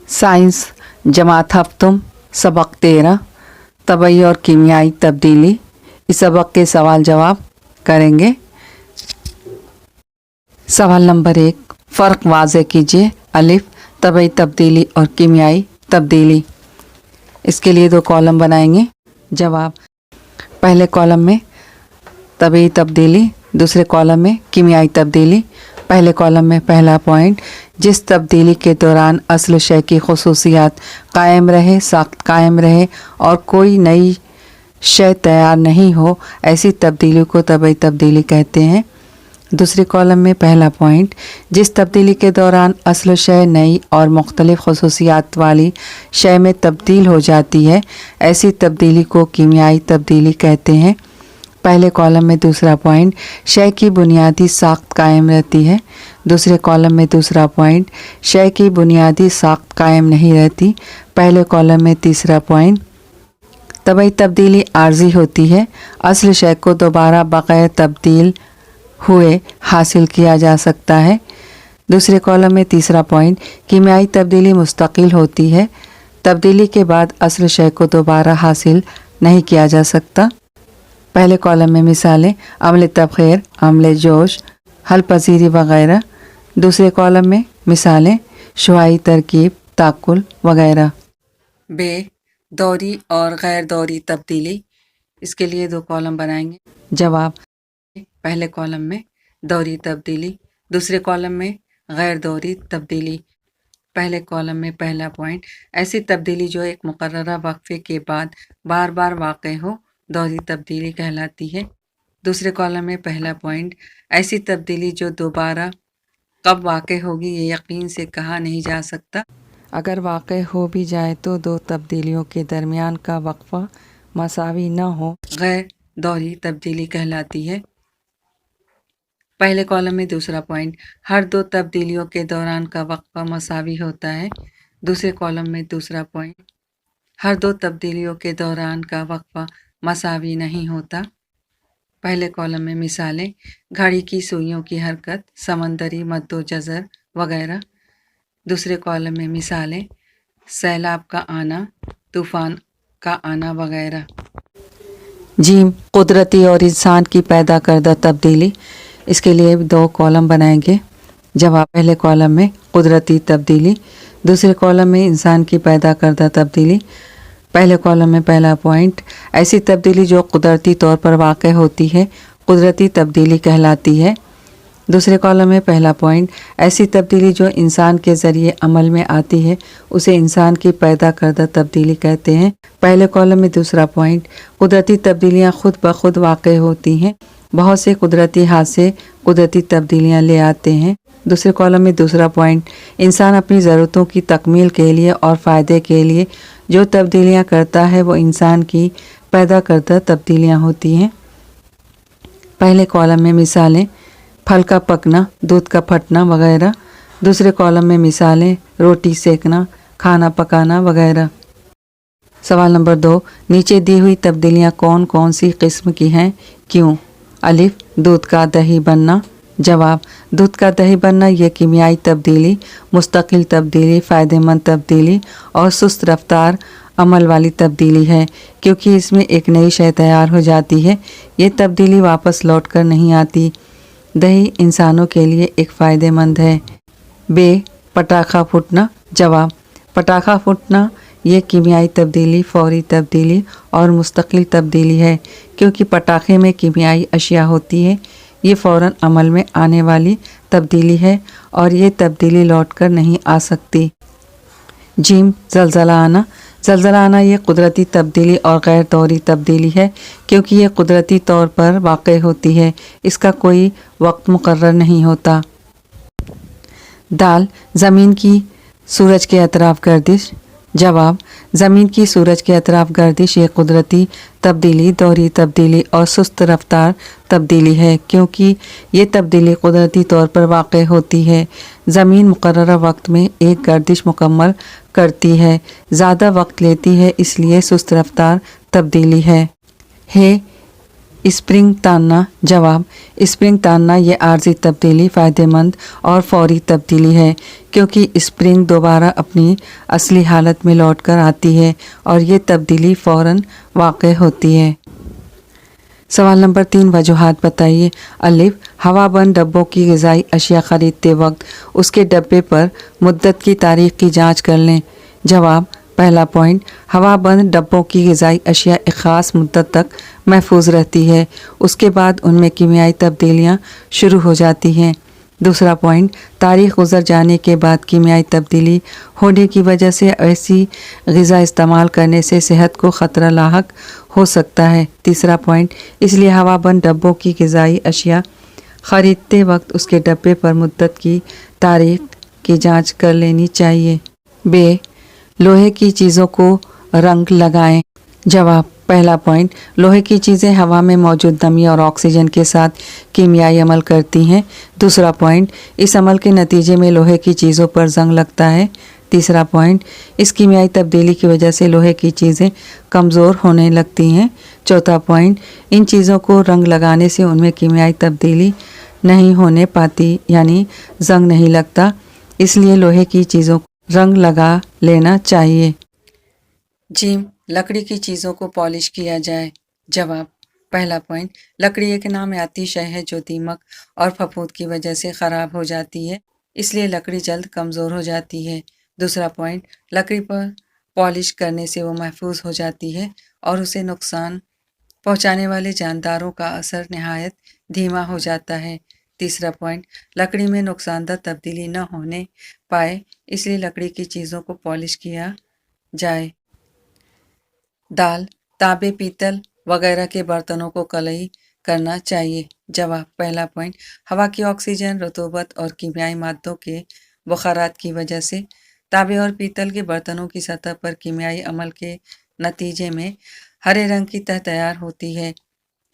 Science जमात हफ्तुम सबक 13 तबई और कीमियाई तब्दीली। इस सबक के सवाल जवाब करेंगे। सवाल नंबर 1, फ़र्क वाज़े कीजिए। अलिफ, तबई तब्दीली और कीमियाई तब्दीली। इसके लिए 2 कॉलम बनाएंगे। जवाब, पहले कॉलम में तबई तब्दीली, दूसरे कॉलम में कीमियाई तब्दीली। पहले कॉलम में पहला पॉइंट, जिस तब्दीली के दौरान असल शय की खुसूसियात कायम रहे, साख्त कायम रहे और कोई नई शय तैयार नहीं हो, ऐसी तब्दीली को तबई तब्दीली कहते हैं। दूसरे कॉलम में पहला पॉइंट, जिस तब्दीली के दौरान असल शय नई और मुख्तलिफ खुसूसियात वाली शय में तब्दील हो जाती है, ऐसी तब्दीली को कीमियाई तब्दीली कहते हैं। पहले कॉलम में दूसरा पॉइंट, शय की बुनियादी साख्त कायम रहती है। दूसरे कॉलम में दूसरा पॉइंट, शय की बुनियादी साख्त कायम नहीं रहती। पहले कॉलम में तीसरा पॉइंट, तबई तब्दीली आर्जी होती है, असल शय को दोबारा बगैर तब्दील हुए हासिल किया जा सकता है। दूसरे कॉलम में तीसरा पॉइंट, कीमियाई तब्दीली मुस्तकिल होती है, तब्दीली के बाद असल शय को दोबारा हासिल नहीं किया जा सकता। पहले कॉलम में मिसालें, अमल तबखीर, अमल जोश, हल पजीरी वगैरह। दूसरे कॉलम में मिसालें, शुआई तरकीब, ताकुल वगैरह। बे, दौरी और गैर दौरी तब्दीली। इसके लिए 2 कॉलम बनाएंगे। जवाब, पहले कॉलम में दौरी तब्दीली, दूसरे कॉलम में गैर दौरी तब्दीली। पहले कॉलम में पहला पॉइंट, ऐसी तब्दीली जो एक मुकर्ररा वक्फे के बाद बार बार वाक़ई हो, दौरी तब्दीली कहलाती है। दूसरे कॉलम में पहला पॉइंट, ऐसी तब्दीली जो दोबारा कब वाक़ई होगी ये यकीन से कहा नहीं जा सकता। अगर वाक़ई हो भी जाए तो 2 तब्दीलियों के दरमियान का वक्फ़ा मसावी न हो, गैर दौरी तब्दीली कहलाती है। पहले कॉलम में दूसरा पॉइंट, हर 2 तब्दीलियों के दौरान का वक्फ़ा मसावी होता है। दूसरे कॉलम में दूसरा पॉइंट, हर 2 तब्दीलियों के दौरान का वक्फ़ा मसावी नहीं होता। पहले कॉलम में मिसालें, घड़ी की सुइयों की हरकत, समंदरी मद्दो जज़र वगैरह। दूसरे कॉलम में मिसालें, सैलाब का आना, तूफ़ान का आना वगैरह। जीम, कुदरती और इंसान की पैदा करदा तब्दीली। इसके लिए 2 कॉलम बनाएंगे। जवाब, पहले कॉलम में कुदरती तब्दीली, दूसरे कॉलम में इंसान की पैदा करदा तब्दीली। पहले कॉलम में पहला पॉइंट, ऐसी तब्दीली जो कुदरती तौर पर वाक़ई होती है, कुदरती तब्दीली कहलाती है। दूसरे कॉलम में पहला पॉइंट, ऐसी तब्दीली जो इंसान के ज़रिए अमल में आती है, उसे इंसान की पैदा करदा तब्दीली कहते हैं। पहले कॉलम में दूसरा पॉइंट, कुदरती तब्दीलियाँ खुद ब खुद वाक़ई होती हैं, बहुत से कुदरती हादसे कुदरती तब्दीलियाँ ले आते हैं। दूसरे कॉलम में दूसरा पॉइंट, इंसान अपनी ज़रूरतों की तकमील के लिए और फ़ायदे के लिए जो तब्दीलियाँ करता है वो इंसान की पैदा करदा तब्दीलियाँ होती हैं। पहले कॉलम में मिसालें, फल का पकना, दूध का फटना वगैरह। दूसरे कॉलम में मिसालें, रोटी सेकना, खाना पकाना वगैरह। सवाल नंबर 2, नीचे दी हुई तब्दीलियाँ कौन कौन सी किस्म की हैं, क्यों? अलिफ, दूध का दही बनना। जवाब, दूध का दही बनना ये कीमियाई तब्दीली, मुस्तकिल तब्दीली, फ़ायदेमंद तब्दीली और सुस्त रफ्तार अमल वाली तब्दीली है, क्योंकि इसमें एक नई शय तैयार हो जाती है। ये तब्दीली वापस लौट कर नहीं आती। दही इंसानों के लिए एक फ़ायदेमंद है। बे, पटाखा फूटना। जवाब, पटाखा फूटना ये कीमियाई तब्दीली, फ़ौरी तब्दीली और मुस्तकिल तब्दीली है, क्योंकि पटाखे में कीमियाई अशिया होती है। ये फ़ौरन अमल में आने वाली तब्दीली है और ये तब्दीली लौट कर नहीं आ सकती। जीम, ज़लज़ला आना। ज़लज़ला आना ये कुदरती तब्दीली और गैर दौरी तब्दीली है, क्योंकि ये कुदरती तौर पर वाक़ई होती है, इसका कोई वक्त मुकर्रर नहीं होता। दाल, ज़मीन की सूरज के अतराफ़ गर्दिश। जवाब, ज़मीन की सूरज के अतराफ़ गर्दिश ये कुदरती तब्दीली, दौरी तब्दीली और सुस्त रफ्तार तब्दीली है, क्योंकि ये तब्दीली कुदरती तौर पर वाक़ई होती है। ज़मीन मुकर्ररा वक्त में एक गर्दिश मुकम्मल करती है, ज़्यादा वक्त लेती है, इसलिए सुस्त रफ्तार तब्दीली है। स्प्रिंग तानना। जवाब, स्प्रिंग तानना ये आर्जी तब्दीली फ़ायदेमंद और फौरी तब्दीली है, क्योंकि स्प्रिंग दोबारा अपनी असली हालत में लौटकर आती है और ये तब्दीली फ़ौरन वाक़ होती है। सवाल नंबर 3, वजूहात बताइए। अलिफ, हवाबंद डब्बों की ग़िज़ाई अशिया ख़रीदते वक्त उसके डब्बे पर मुद्दत की तारीख़ की जाँच कर लें। जवाब, पहला पॉइंट, हवाबंद डब्बों की ग़िज़ाई अशिया एक ख़ास मुद्दत तक महफूज रहती है, उसके बाद उनमें कीमियाई तब्दीलियाँ शुरू हो जाती हैं। दूसरा पॉइंट, तारीख़ गुज़र जाने के बाद कीमियाई तब्दीली होने की वजह से ऐसी ग़िज़ा इस्तेमाल करने से सेहत को ख़तरा लाहक हो सकता है। तीसरा पॉइंट, इसलिए हवाबंद डब्बों की ग़िज़ाई अशिया ख़रीदते वक्त उसके डब्बे पर मुद्दत की तारीख़ की जाँच कर लेनी चाहिए। बे, लोहे की चीज़ों को रंग लगाएं। जवाब, पहला पॉइंट, लोहे की चीज़ें हवा में मौजूद नमी और ऑक्सीजन के साथ कीमियाई अमल करती हैं। दूसरा पॉइंट, इस अमल के नतीजे में लोहे की चीज़ों पर जंग लगता है। तीसरा पॉइंट, इस कीमियाई तब्दीली की वजह से लोहे की चीज़ें कमज़ोर होने लगती हैं। चौथा पॉइंट, इन चीज़ों को रंग लगाने से उनमें कीमियाई तब्दीली नहीं होने पाती, यानी जंग नहीं लगता, इसलिए लोहे की चीज़ों को रंग लगा लेना चाहिए। जिम, लकड़ी की चीज़ों को पॉलिश किया जाए। जवाब, पहला पॉइंट, लकड़ी एक नामयाती शय है जो दीमक और फफूंद की वजह से ख़राब हो जाती है, इसलिए लकड़ी जल्द कमज़ोर हो जाती है। दूसरा पॉइंट, लकड़ी पर पॉलिश करने से वो महफूज हो जाती है और उसे नुकसान पहुंचाने वाले जानदारों का असर नहायत धीमा हो जाता है। तीसरा पॉइंट, लकड़ी में नुकसानदा तब्दीली न होने पाए, इसलिए लकड़ी की चीज़ों को पॉलिश किया जाए। दाल, तांबे, पीतल वगैरह के बर्तनों को कलई करना चाहिए। जवाब, पहला पॉइंट, हवा की ऑक्सीजन, रतूबत और कीमियाई मादों के बुखारात की वजह से तांबे और पीतल के बर्तनों की सतह पर कीमियाई अमल के नतीजे में हरे रंग की तह तैयार होती है।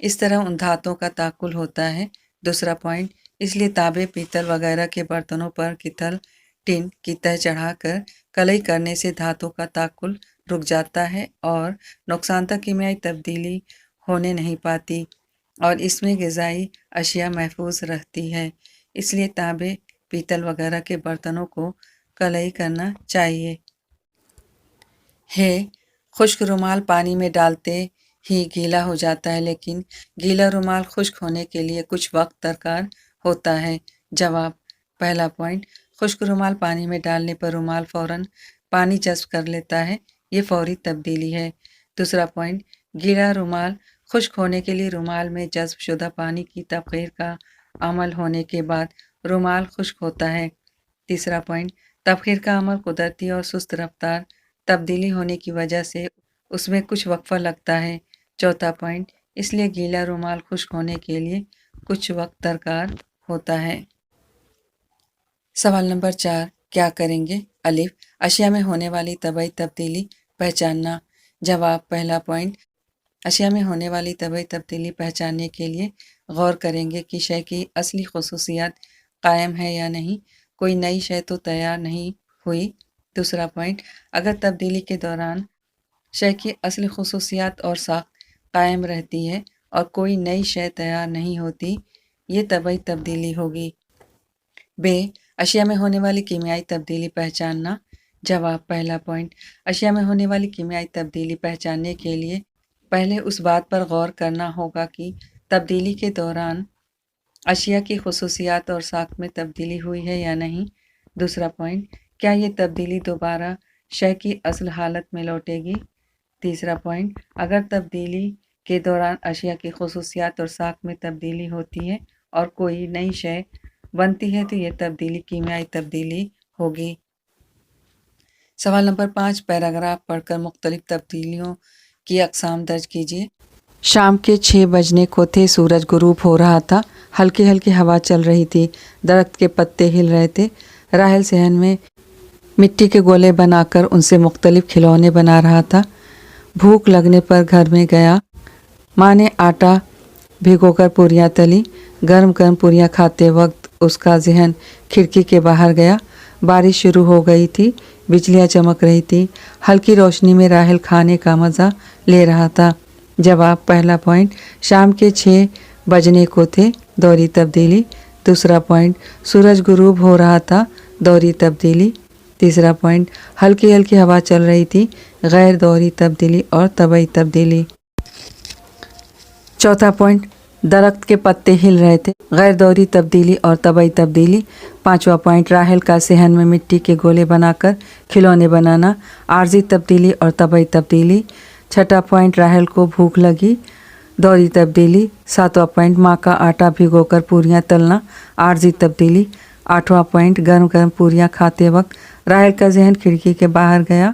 इस तरह उन धातुओं का ताकुल होता है। दूसरा पॉइंट, इसलिए तांबे, पीतल वगैरह के बर्तनों पर कितल, टिन की तह चढ़ाकर कलई करने से धातु का ताकुल रुक जाता है और नुकसानदा कीमियाई तब्दीली होने नहीं पाती और इसमें ग़िज़ाई अशिया महफूज रहती है। इसलिए तांबे, पीतल वगैरह के बर्तनों को कलई करना चाहिए। है, खुश्क रुमाल पानी में डालते ही गीला हो जाता है, लेकिन गीला रुमाल खुश्क होने के लिए कुछ वक्त दरकार होता है। जवाब, पहला पॉइंट, खुश्क रुमाल पानी में डालने पर रुमाल फ़ौरन पानी जज़्ब कर लेता है, ये फौरी तब्दीली है। दूसरा पॉइंट, गीला रुमाल खुश्क होने के लिए रुमाल में जज़्ब शुदा पानी की तबख़ीर का अमल होने के बाद रुमाल खुश्क होता है। तीसरा पॉइंट, तबख़ीर का अमल कुदरती और सुस्त रफ्तार तब्दीली होने की वजह से उसमें कुछ वक्फ़ा लगता है। चौथा पॉइंट, इसलिए गीला रुमाल खुश्क होने के लिए कुछ वक्त दरकार होता है। सवाल नंबर 4, क्या करेंगे। अलिफ, अशिया में होने वाली तबई तब्दीली पहचानना। जवाब, पहला पॉइंट, अशिया में होने वाली तबई तब्दीली पहचानने के लिए गौर करेंगे कि शय की असली खसूसियात कायम है या नहीं, कोई नई शय तो तैयार नहीं हुई। दूसरा पॉइंट, अगर तब्दीली के दौरान शय की असली खसूसियात और साख्त कायम रहती है और कोई नई शय तैयार नहीं होती, ये तबई तब्दीली होगी। बे, अशिया में होने वाली कीमियाई तब्दीली पहचानना। जवाब, पहला पॉइंट, अशिया में होने वाली कीमियाई तब्दीली पहचानने के लिए पहले उस बात पर गौर करना होगा कि तब्दीली के दौरान अशिया की खसूसियात और साख्त में तब्दीली हुई है या नहीं। दूसरा पॉइंट, क्या ये तब्दीली दोबारा शय की असल हालत में लौटेगी। तीसरा पॉइंट, अगर तब्दीली के दौरान अशिया की खसूसियात और साख्त में तब्दीली होती है और कोई नई शय बनती है तो यह तब्दीली कीमियाई तब्दीली होगी। सवाल नंबर 5, पैराग्राफ पढ़कर मुख्तलिफ तब्दीलियों की अक़साम दर्ज कीजिए। शाम के 6 बजने को थे, सूरज गुरूब हो रहा था, हल्की हल्की हवा चल रही थी, दरख्त के पत्ते हिल रहे थे। राहिल सहन में मिट्टी के गोले बनाकर उनसे मुख्तलिफ खिलौने बना रहा था। भूख लगने पर घर में गया, माँ ने आटा भिगोकर पूरियाँ तली। गर्म गर्म पूरियाँ खाते वक्त उसका जहन खिड़की के बाहर गया। बारिश शुरू हो गई थी, बिजलियाँ चमक रही थी। हल्की रोशनी में राहिल खाने का मज़ा ले रहा था। जवाब पहला पॉइंट शाम के 6 बजने को थे, दोहरी तब्दीली। दूसरा पॉइंट सूरज गुरूब हो रहा था, दोहरी तब्दीली। तीसरा पॉइंट हल्की हल्की हवा चल रही थी, गैर दोहरी तब्दीली और तबई तब्दीली। चौथा पॉइंट दरख्त के पत्ते हिल रहे थे, गैर दोहरी तब्दीली और तबई तब्दीली। पांचवा पॉइंट राहेल का सेहन में मिट्टी के गोले बनाकर खिलौने बनाना, आर्जी तब्दीली और तबई तब्दीली। छठा पॉइंट राहेल को भूख लगी, दोहरी तब्दीली। सातवां पॉइंट माँ का आटा भिगोकर पूरियाँ तलना, आर्जी तब्दीली। आठवां पॉइंट गर्म गर्म पूरियाँ खाते वक्त राहेल का जहन खिड़की के बाहर गया,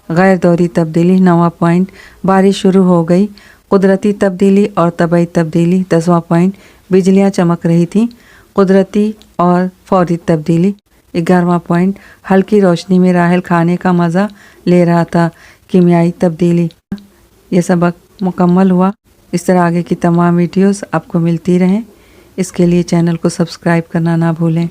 गैर दोहरी तब्दीली। नौवां पॉइंट बारिश शुरू हो गई, कुदरती तब्दीली और तबई तब्दीली। 10वां पॉइंट बिजलियाँ चमक रही थीं, कुदरती और फौरी तब्दीली। 11वां पॉइंट हल्की रोशनी में राहेल खाने का मज़ा ले रहा था, कीमियाई तब्दीली। ये सबक मुकम्मल हुआ। इस तरह आगे की तमाम वीडियोस आपको मिलती रहें, इसके लिए चैनल को सब्सक्राइब करना ना भूलें।